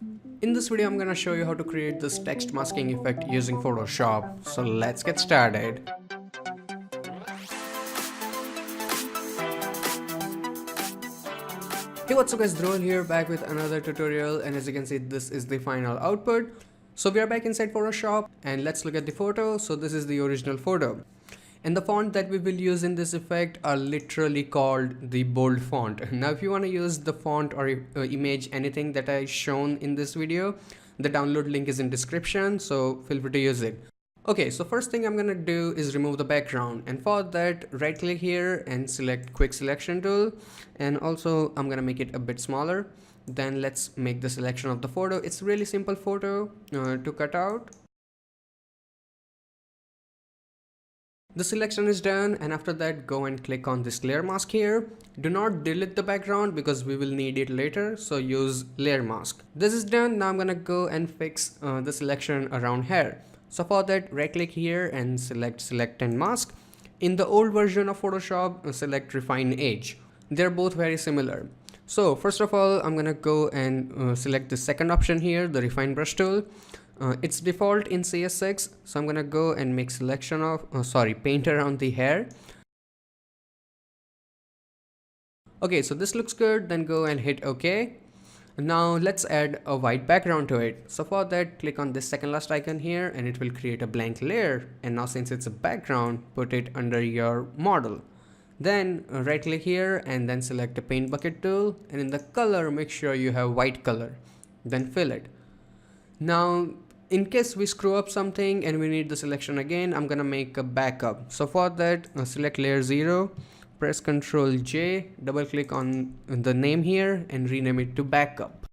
In this video, I'm gonna show you how to create this text masking effect using Photoshop. So let's get started. Hey, what's up guys, Dhruv here, back with another tutorial, and as you can see, this is the final output. So we are back inside Photoshop and let's look at the photo. So this is the original photo. And the font that we will use in this effect are literally called the bold font. Now if you want to use the font or image, anything that I shown in this video, the download link is in description, so feel free to use it. Okay, so first thing I'm gonna do is remove the background, and for that right click here and select quick selection tool, and also I'm gonna make it a bit smaller. Then let's make the selection of the photo. It's really simple photo to cut out. The selection is done, and after that go and click on this layer mask here. Do not delete the background because we will need it later, so use layer mask. This is done. Now I'm gonna go and fix the selection around here. So for that, right click here and select and mask. In the old version of Photoshop, select refine edge. They're both very similar. So first of all, I'm gonna go and select the second option here, the refine brush tool. It's default in CS6, so I'm gonna go and make selection of paint around the hair. Okay, so this looks good. Then go and hit OK. Now let's add a white background to it. So for that, click on this second last icon here and it will create a blank layer. And now since it's a background, put it under your model. Then right click here and then select the paint bucket tool, and in the color make sure you have white color, then fill it. Now in case we screw up something and we need the selection again, I'm gonna make a backup. So for that, select layer 0, press Ctrl J, double click on the name here and rename it to backup.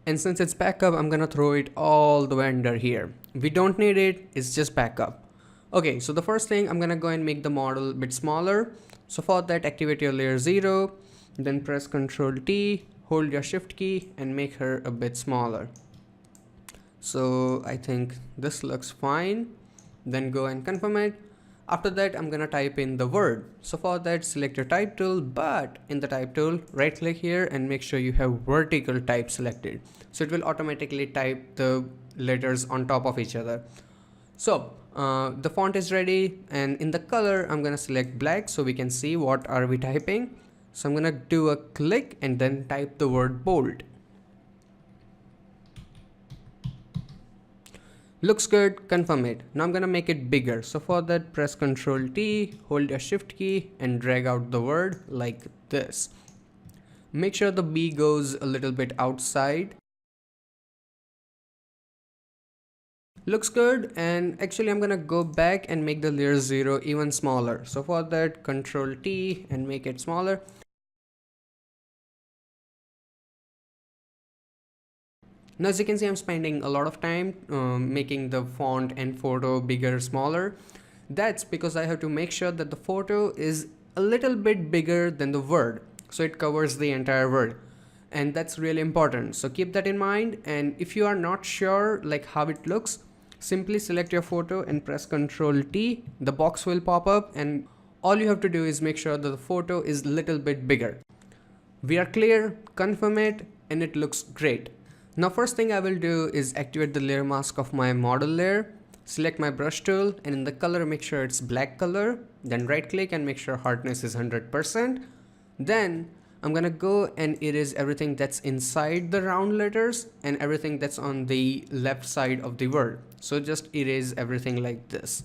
And since it's backup, I'm gonna throw it all the way under here. We don't need it, it's just backup. Okay, so the first thing, I'm gonna go and make the model a bit smaller. So for that, activate your layer 0, then press Ctrl T, hold your shift key and make her a bit smaller. So I think this looks fine. Then go and confirm it. After that, I'm gonna type in the word. So for that, select your type tool, but in the type tool, right click here and make sure you have vertical type selected. So it will automatically type the letters on top of each other. So the font is ready, and in the color, I'm gonna select black so we can see what are we typing. So I'm gonna do a click and then type the word bold. Looks good, confirm it. Now I'm gonna make it bigger. So for that, press Ctrl T, hold your shift key and drag out the word like this. Make sure the B goes a little bit outside. Looks good, and actually I'm gonna go back and make the layer 0 even smaller. So for that, Ctrl T and make it smaller. Now as you can see, I'm spending a lot of time making the font and photo bigger, smaller. That's because I have to make sure that the photo is a little bit bigger than the word, so it covers the entire word. And that's really important, so keep that in mind. And if you are not sure like how it looks, simply select your photo and press Ctrl T. The box will pop up and all you have to do is make sure that the photo is a little bit bigger. We are clear, confirm it, and it looks great. Now first thing I will do is activate the layer mask of my model layer. Select my brush tool and in the color make sure it's black color. Then right click and make sure hardness is 100%. Then I'm gonna go and erase everything that's inside the round letters and everything that's on the left side of the word. So just erase everything like this.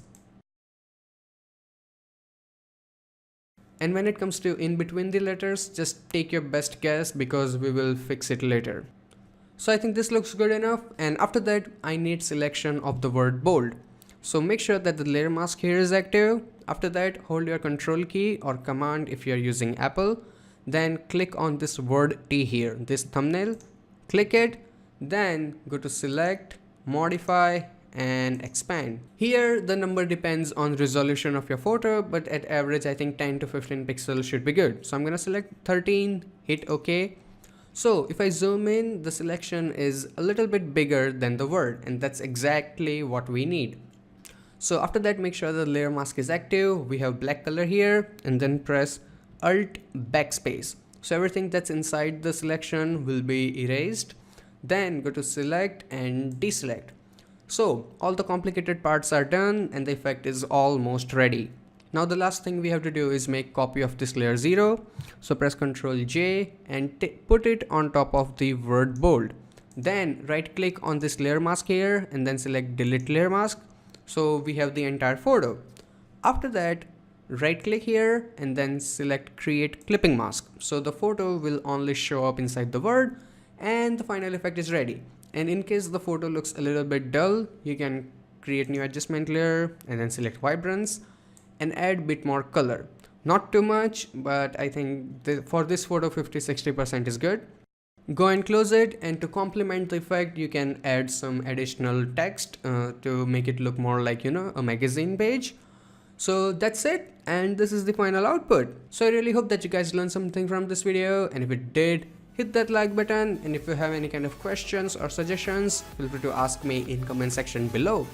And when it comes to in between the letters, just take your best guess because we will fix it later. So I think this looks good enough, and after that I need selection of the word bold. So make sure that the layer mask here is active. After that, hold your Control key or Command if you are using Apple. Then click on this word T here, this thumbnail. Click it, then go to Select, Modify and Expand. Here the number depends on resolution of your photo, but at average I think 10 to 15 pixels should be good. So I'm gonna select 13, hit OK. So if I zoom in, the selection is a little bit bigger than the word, and that's exactly what we need. So after that, make sure the layer mask is active. We have black color here, and then press Alt backspace. So everything that's inside the selection will be erased. Then go to select and deselect. So all the complicated parts are done and the effect is almost ready. Now the last thing we have to do is make copy of this layer 0. So press Ctrl J and put it on top of the word bold. Then right click on this layer mask here and then select delete layer mask. So we have the entire photo. After that, right click here and then select create clipping mask. So the photo will only show up inside the word and the final effect is ready. And in case the photo looks a little bit dull, you can create new adjustment layer and then select vibrance and add bit more color. Not too much, but I think for this photo 50-60% is good. Go and close it, and to complement the effect you can add some additional text to make it look more like, you know, a magazine page. So that's it, and this is the final output. So I really hope that you guys learned something from this video, and if it did, hit that like button, and if you have any kind of questions or suggestions, feel free to ask me in comment section below.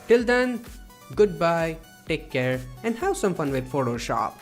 Till then, goodbye, take care, and have some fun with Photoshop.